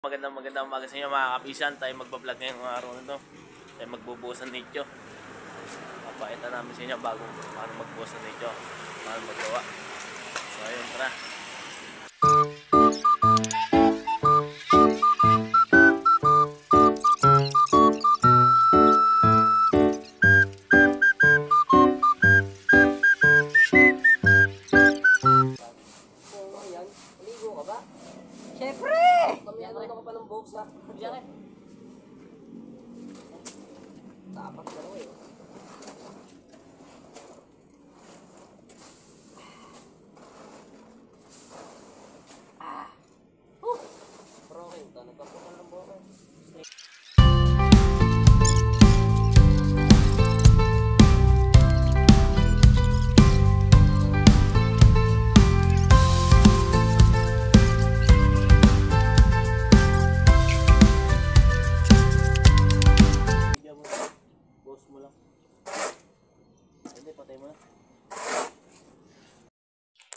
Magandang umaga sa inyo mga kapisan. Tayo magbablog ngayong araw na ito. Tayo magbubuhos ng nicho. Papakita namin sa inyo bago paano magbuhos ng nicho, paano magawa. So ayun, tara. Siyempre! Mamaya ka pa ng box ha. Diyan. Tapak na rin. Pero okay, nagkapukan ng boka.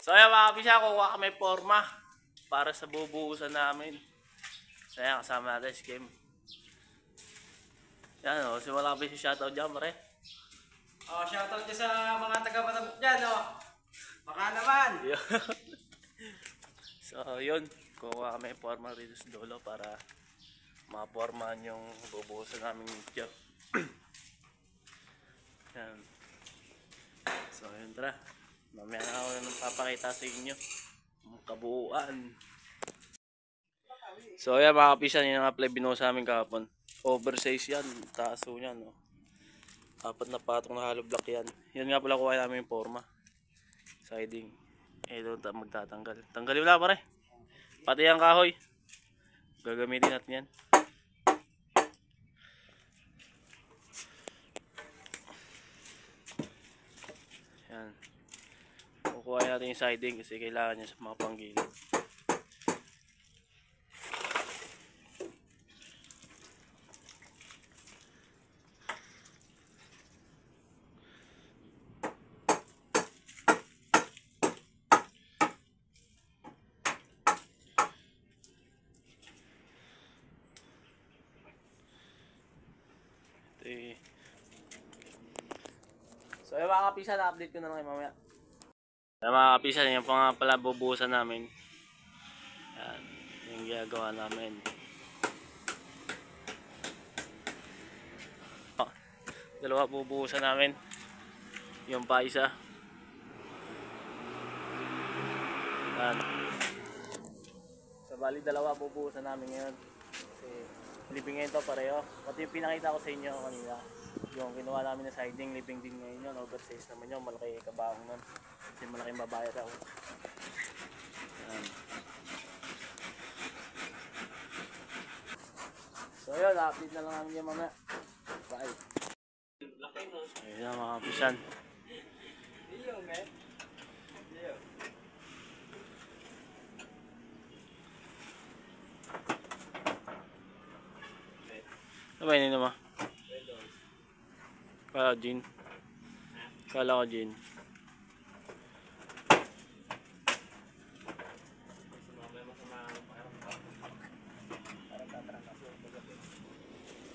So ayan mga kapisan, kukuha kami forma para sa bubuhusan namin. So ayan, kasama natin si Kim. Yan o, si wala kami si shoutout dyan pare. Oh, shoutout dyan sa mga taga-Batabok dyan oh. Baka naman. So yun, kukuha kami forma rito sa dulo para mapormahan yung bubuhusan namin nicho. Yan. So yun, tara. Mamaya na ako nang papakita sa inyo ang kabuuan. So ayan mga kapisan, yung apply binuo sa amin kahapon. Oversize yan, taaso yan no? 4 na patong na hollow block yan. Yan nga pala kuha namin yung forma. Siding. Ito magtatanggal. Tanggalin wala pare. Pati ang kahoy. Gagamitin natin yan. Yan. Kukuha natin yung siding kasi kailangan niya sa mga panggilid. So yung mga kapisan, na-update ko na lang kayo mamaya. Yung mga kapisan, yung pa nga pala bubuhusan namin. Yan, yung ginagawa namin. Dalawa bubuhusan namin. Yung pa isa. Yan. So bali dalawa bubuhusan namin ngayon. Kasi living ngayon to pareho. Pati yung pinakita ko sa inyo kanina. Yung ginawa namin na siding, living din ngayon yun. Oversize naman yun, malaki kabahong nun. Kasi malaking babayad ako. Yan. So yun, update na lang namin yung mamaya. Bye. Ayun na mga kapisan. Ano ba yun naman? Kala ko gin. Kala ko gin.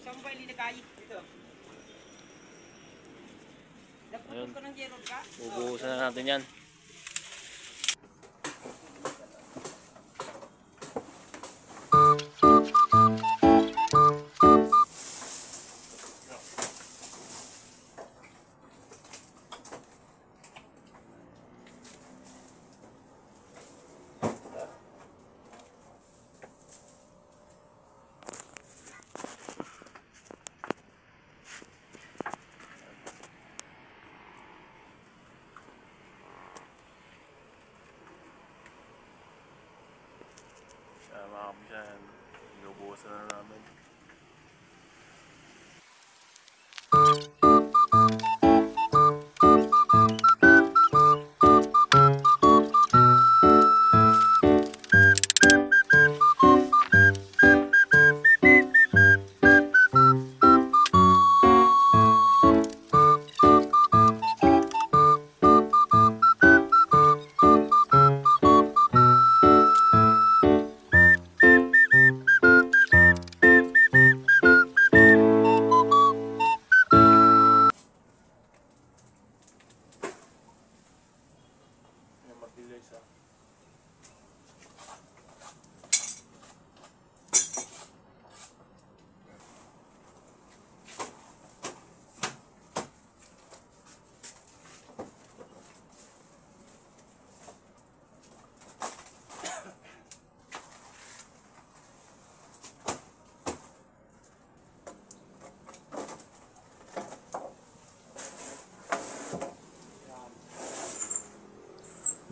Saan ba ilinagay? Dito. Nagpupot ko ng Gerald ka? Bubuhusan na natin yan. Mga kapisan, inubuhusan na namin.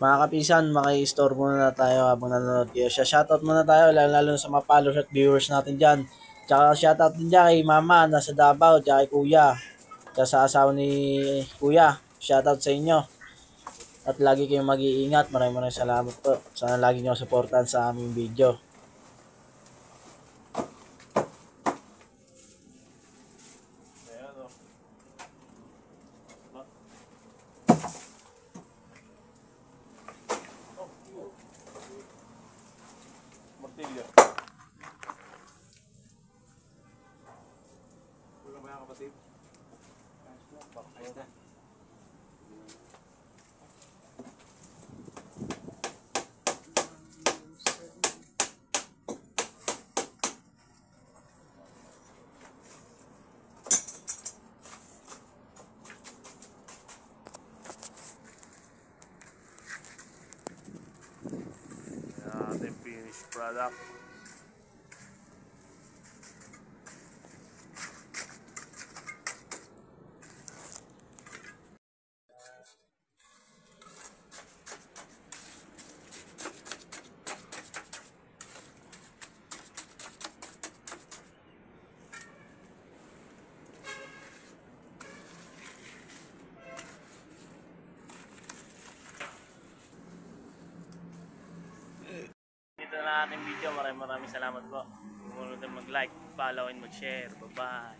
Mga kapisan, maki-store muna tayo habang nanonood kayo. Shoutout muna tayo, lalo sa mga followers at viewers natin dyan. Tsaka shoutout din dyan kay mama, nasa Davao, tsaka kay kuya. Tsaka sa asawa ni kuya, shoutout sa inyo. At lagi kayong mag-iingat. Maraming salamat po. Sana lagi nyo supportan sa aming video. Ayan o. Martilyo. Wala ba yan kapatid? Ayos na. Ayan ating finished product. Dito na ating video. Maraming salamat po. Kung ano mag-like, follow, and mag-share. Bye-bye.